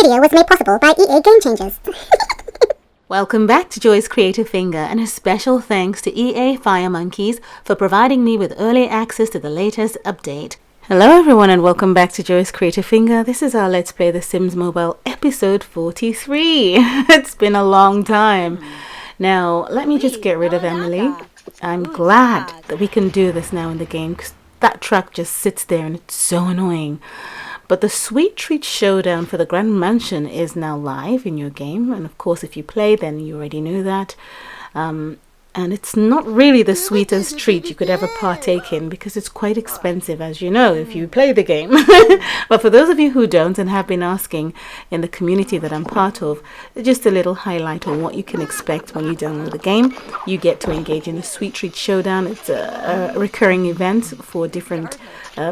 video was made possible by EA Game Changers. Welcome back to Joy's Creative Finger, and a special thanks to EA Fire Monkeys for providing me with early access to the latest update. Hello everyone and welcome back to Joy's Creative Finger. This is our Let's Play The Sims Mobile episode 43. It's been a long time. Now, let me just get rid of Emily. I'm glad that we can do this now in the game because that truck just sits there and it's so annoying. But the Sweet Treat Showdown for the Grand Mansion is now live in your game. And of course, if you play, then you already know that. And it's not really the sweetest treat you could ever partake in because it's quite expensive, as you know, if you play the game. But for those of you who don't and have been asking in the community that I'm part of, just a little highlight on what you can expect when you download the game. You get to engage in a Sweet Treat Showdown. It's a recurring event for different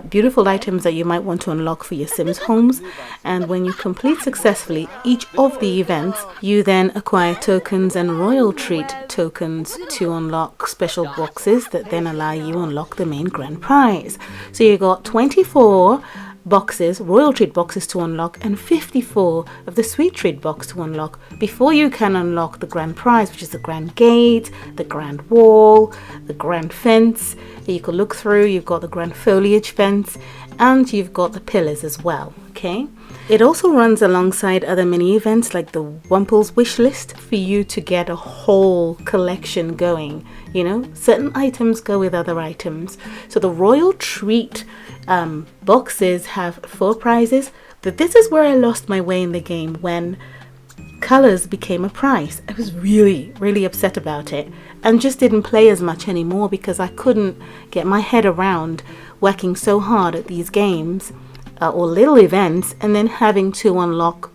beautiful items that you might want to unlock for your Sims homes. And when you complete successfully each of the events, you then acquire tokens and royal treat tokens to unlock special boxes that then allow you to unlock the main grand prize. So you got 24 boxes, royal treat boxes to unlock, and 54 of the sweet treat box to unlock before you can unlock the grand prize, which is the grand gate, the grand wall, the grand fence that you can look through. You've got the grand foliage fence, and you've got the pillars as well. Okay, it also runs alongside other mini events like the Wumple's wish list for you to get a whole collection going. You know, certain items go with other items. So the royal treat boxes have 4 prizes, but this is where I lost my way in the game when colors became a prize. I was really upset about it and just didn't play as much anymore because I couldn't get my head around working so hard at these games or little events and then having to unlock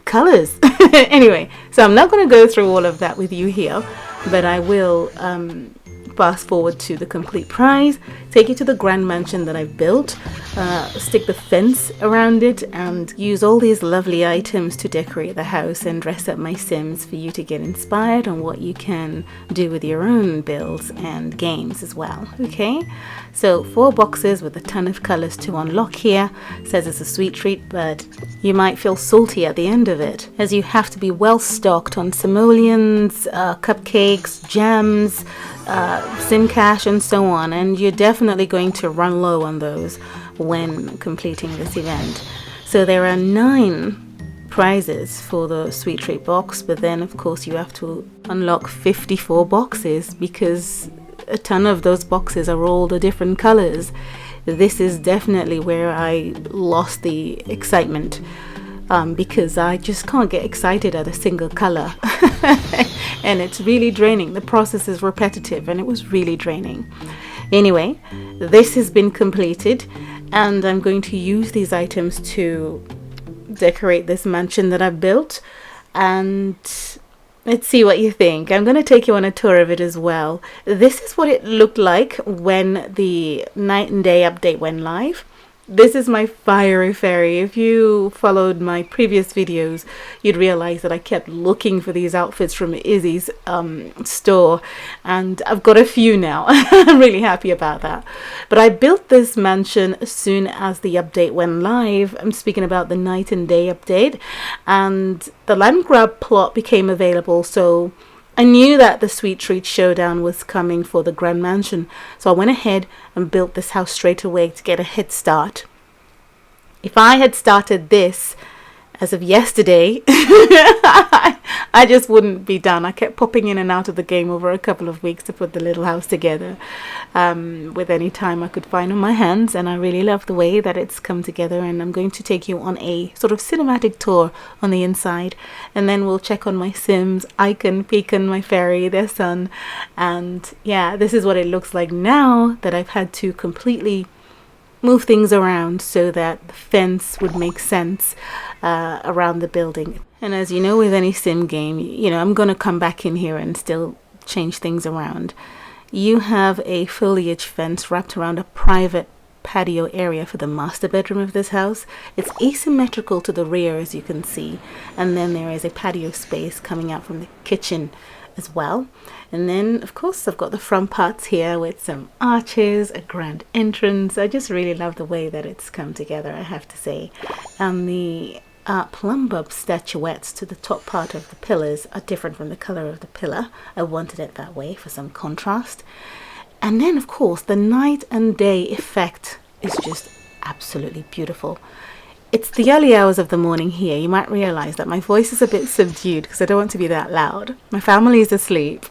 colors. Anyway, so I'm not going to go through all of that with you here, but I will fast forward to the complete prize, take you to the grand mansion that I've built, stick the fence around it, and use all these lovely items to decorate the house and dress up my Sims for you to get inspired on what you can do with your own builds and games as well. Okay, so 4 boxes with a ton of colors to unlock here. Says it's a sweet treat, but you might feel salty at the end of it, as you have to be well stocked on simoleons, cupcakes, jams, sim cash and so on, and you're definitely going to run low on those when completing this event. So there are 9 prizes for the sweet treat box, but then of course you have to unlock 54 boxes because a ton of those boxes are all the different colors. This is definitely where I lost the excitement because I just can't get excited at a single color. And it's really draining. The process is repetitive and it was really draining. Anyway, this has been completed and I'm going to use these items to decorate this mansion that I've built, and let's see what you think. I'm going to take you on a tour of it as well. This is what it looked like when the night and day update went live. This is my fiery fairy. If you followed my previous videos, you'd realize that I kept looking for these outfits from Izzy's store, and I've got a few now. I'm really happy about that. But I built this mansion as soon as the update went live. I'm speaking about the night and day update, and the Landgraab Plot became available, so I knew that the Sweet Treat Showdown was coming for the Grand Mansion, so I went ahead and built this house straight away to get a head start. If I had started this as of yesterday, I just wouldn't be done. I kept popping in and out of the game over a couple of weeks to put the little house together with any time I could find on my hands, and I really love the way that it's come together, and I'm going to take you on a sort of cinematic tour on the inside, and then we'll check on my Sims, Icon, Peacan, my fairy, their son, and yeah, this is what it looks like now that I've had to completely move things around so that the fence would make sense around the building. And as you know, with any sim game, you know, I'm going to come back in here and still change things around. You have a foliage fence wrapped around a private patio area for the master bedroom of this house. It's asymmetrical to the rear, as you can see, and then there is a patio space coming out from the kitchen as well. And then of course I've got the front parts here with some arches, a grand entrance. I just really love the way that it's come together, I have to say. And the plum bulb statuettes to the top part of the pillars are different from the color of the pillar. I wanted it that way for some contrast. And then, of course, the night and day effect is just absolutely beautiful. It's the early hours of the morning here. You might realize that my voice is a bit subdued because I don't want to be that loud. My family is asleep.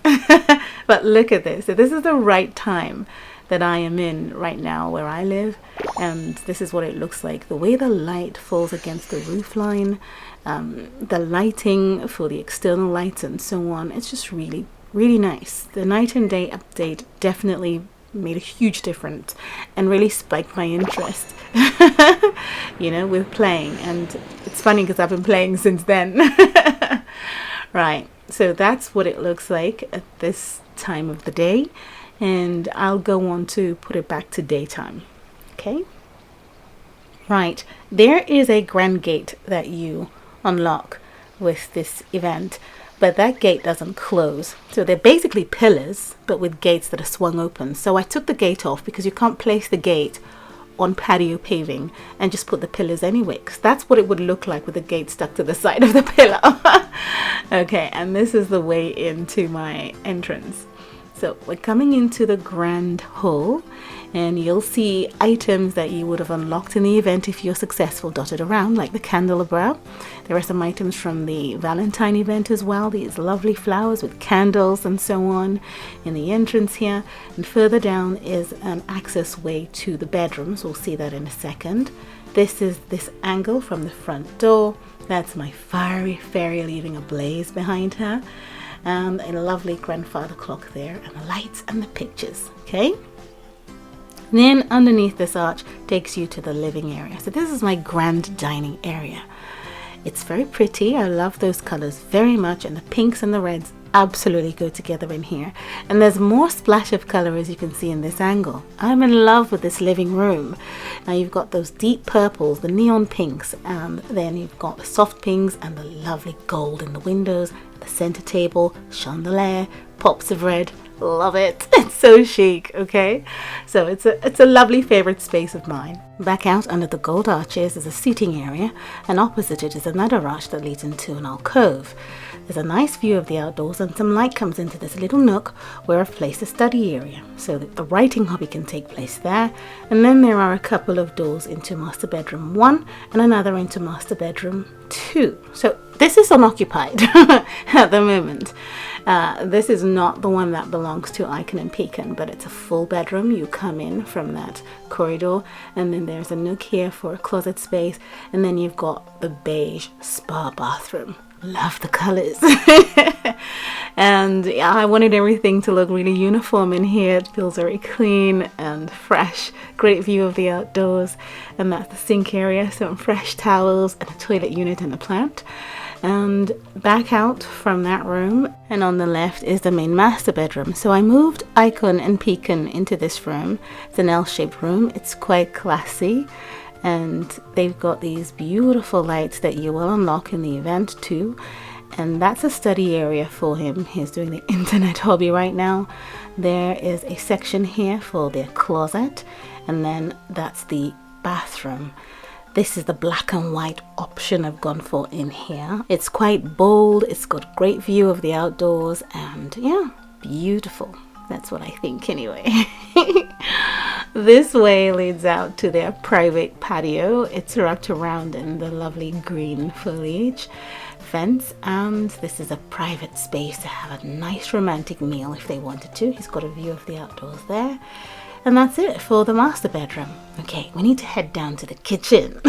But look at this. So this is the right time that I am in right now where I live, and this is what it looks like. The way the light falls against the roof line, the lighting for the external lights and so on, it's just really, really nice. The night and day update definitely made a huge difference and really spiked my interest you know, with playing. And it's funny because I've been playing since then. Right, so that's what it looks like at this time of the day, and I'll go on to put it back to daytime. Okay, right, there is a grand gate that you unlock with this event, but that gate doesn't close. So they're basically pillars, but with gates that are swung open. So I took the gate off because you can't place the gate on patio paving and just put the pillars anyway, because that's what it would look like with the gate stuck to the side of the pillar. Okay, and this is the way into my entrance. So we're coming into the grand hall, and you'll see items that you would have unlocked in the event if you're successful dotted around, like the candelabra. There are some items from the Valentine event as well, these lovely flowers with candles and so on in the entrance here. And further down is an access way to the bedrooms. We'll see that in a second. This is this angle from the front door. That's my fiery fairy leaving a blaze behind her. And a lovely grandfather clock there, and the lights and the pictures. Okay, then underneath this arch takes you to the living area. So this is my grand dining area. It's very pretty. I love those colors very much, and the pinks and the reds absolutely go together in here. And there's more splash of color, as you can see in this angle. I'm in love with this living room. Now you've got those deep purples, the neon pinks, and then you've got the soft pinks and the lovely gold in the windows, the center table, chandelier, pops of red. Love it. It's so chic. Okay, so it's a lovely favorite space of mine. Back out under the gold arches is a seating area, and opposite it is another arch that leads into an alcove. There's a nice view of the outdoors, and some light comes into this little nook where I've placed a study area so that the writing hobby can take place there. And then there are a couple of doors into master bedroom 1 and another into master bedroom 2. So this is unoccupied at the moment. This is not the one that belongs to Icon and Peacan, but it's a full bedroom. You come in from that corridor, and then there's a nook here for a closet space, and then you've got the beige spa bathroom. Love the colors. And yeah, I wanted everything to look really uniform in here. It feels very clean and fresh. Great view of the outdoors, and that's the sink area, some fresh towels and a toilet unit and a plant. And back out from that room, and on the left is the main master bedroom. So I moved Icon and Peacan into this room. It's an L-shaped room. It's quite classy, and they've got these beautiful lights that you will unlock in the event too. And that's a study area for him. He's doing the internet hobby right now. There is a section here for their closet, and then that's the bathroom. This is the black and white option I've gone for in here. It's quite bold, it's got great view of the outdoors, and yeah, beautiful. That's what I think anyway. This way leads out to their private patio. It's wrapped around in the lovely green foliage fence, and this is a private space to have a nice romantic meal if they wanted to. He's got a view of the outdoors there. And that's it for the master bedroom. Okay, we need to head down to the kitchen.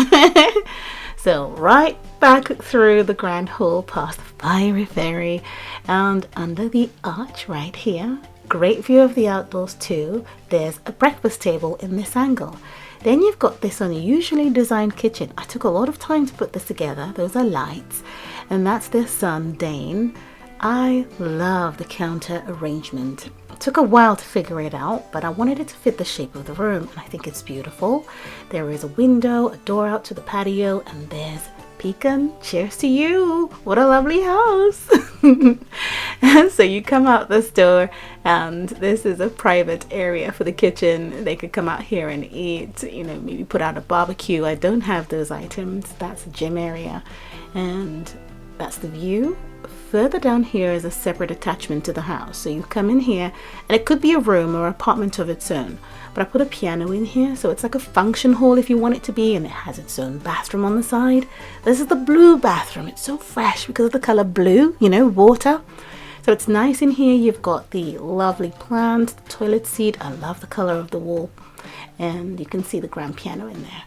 So right back through the grand hall, past the fiery fairy, and under the arch right here. Great view of the outdoors too. There's a breakfast table in this angle. Then you've got this unusually designed kitchen. I took a lot of time to put this together. Those are lights, and that's their son, Dane. I love the counter arrangement. It took a while to figure it out, but I wanted it to fit the shape of the room, and I think it's beautiful. There is a window, a door out to the patio, and there's Peacan. Cheers to you. What a lovely house. So you come out this door, and this is a private area for the kitchen. They could come out here and eat, you know, maybe put out a barbecue. I don't have those items. That's a gym area, and that's the view. Further down here is a separate attachment to the house. So you come in here, and it could be a room or apartment of its own. But I put a piano in here, so it's like a function hall if you want it to be, and it has its own bathroom on the side. This is the blue bathroom. It's so fresh because of the color blue, you know, water. So it's nice in here. You've got the lovely plant, the toilet seat. I love the color of the wall. And you can see the grand piano in there.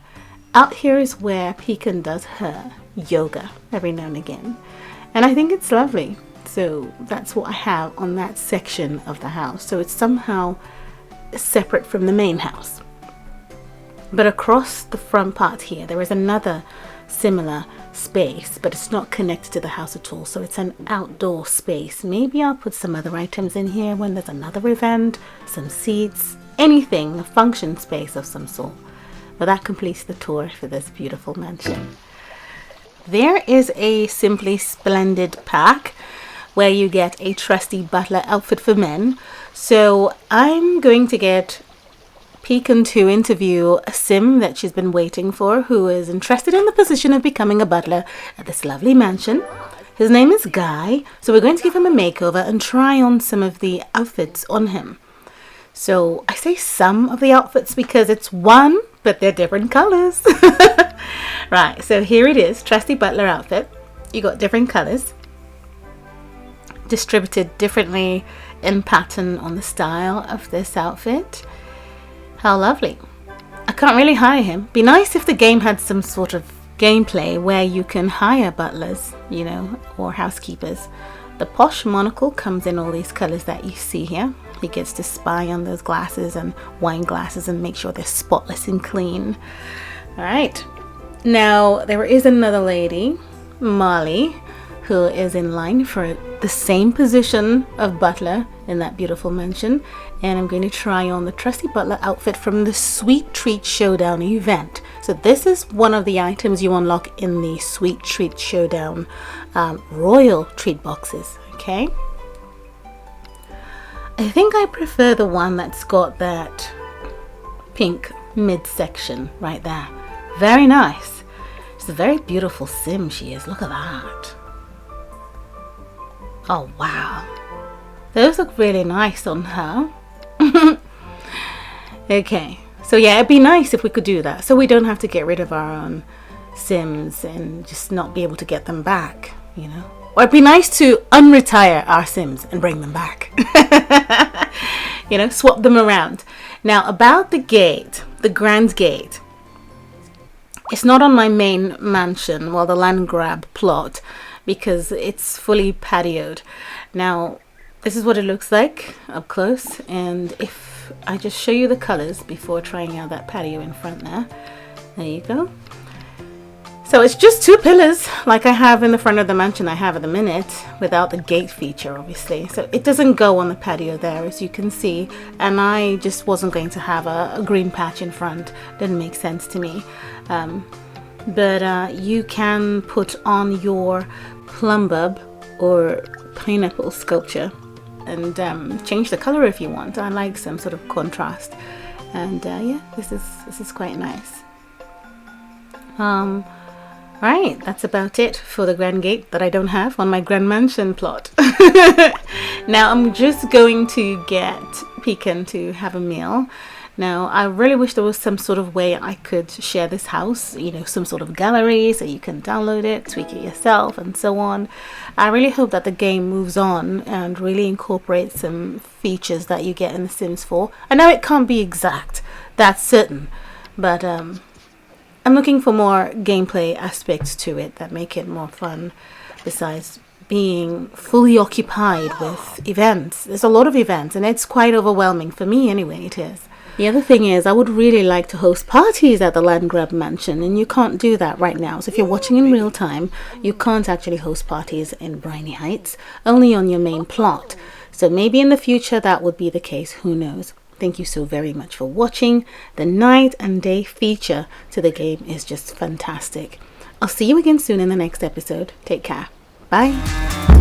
Out here is where Peacan does her yoga every now and again. And I think it's lovely. So that's what I have on that section of the house. So it's somehow separate from the main house. But across the front part here, there is another similar space, but it's not connected to the house at all. So it's an outdoor space. Maybe I'll put some other items in here when there's another event, some seats, anything, a function space of some sort. But that completes the tour for this beautiful mansion. There is a Simply Splendid pack where you get a trusty butler outfit for men. So I'm going to get Peacan to interview a sim that she's been waiting for, who is interested in the position of becoming a butler at this lovely mansion. His name is Guy, so we're going to give him a makeover and try on some of the outfits on him. So I say some of the outfits because it's one, but they're different colors. Right, so here it is, trusty butler outfit. You got different colors, distributed differently in pattern on the style of this outfit. How lovely. I can't really hire him. Be nice if the game had some sort of gameplay where you can hire butlers, you know, or housekeepers. The posh monocle comes in all these colors that you see here. He gets to spy on those glasses and wine glasses and make sure they're spotless and clean. All right. Now, there is another lady, Molly, who is in line for the same position of butler in that beautiful mansion. And I'm going to try on the trusty butler outfit from the Sweet Treat Showdown event. So this is one of the items you unlock in the Sweet Treat Showdown royal treat boxes. Okay. I think I prefer the one that's got that pink midsection right there. Very nice. She's a very beautiful sim, she is. Look at that. Oh, wow. Those look really nice on her. Okay. So yeah, it'd be nice if we could do that. So we don't have to get rid of our own sims and just not be able to get them back, you know. Or it'd be nice to unretire our sims and bring them back. You know, swap them around. Now, about the gate, the grand gate. It's not on my main mansion, well, the Landgraab Plot, because it's fully patioed. Now, this is what it looks like up close, and if I just show you the colors before trying out that patio in front there you go. So it's just two pillars like I have in the front of the mansion I have at the minute, without the gate feature obviously. So it doesn't go on the patio there, as you can see, and I just wasn't going to have a green patch in front. Didn't make sense to me. But you can put on your plum bulb or pineapple sculpture and change the color if you want. I like some sort of contrast, and yeah, this is quite nice. Right, that's about it for the grand gate that I don't have on my grand mansion plot. Now I'm just going to get Peacan to have a meal. Now, I really wish there was some sort of way I could share this house, you know, some sort of gallery so you can download it, tweak it yourself, and so on. I really hope that the game moves on and really incorporates some features that you get in The Sims 4. I know it can't be exact, that's certain, but I'm looking for more gameplay aspects to it that make it more fun, besides being fully occupied with events. There's a lot of events, and it's quite overwhelming for me anyway, it is. The other thing is, I would really like to host parties at the Landgraab Mansion, and you can't do that right now. So if you're watching in real time, you can't actually host parties in Briny Heights, only on your main plot. So maybe in the future that would be the case, who knows. Thank you so very much for watching. The night and day feature to the game is just fantastic. I'll see you again soon in the next episode. Take care. Bye.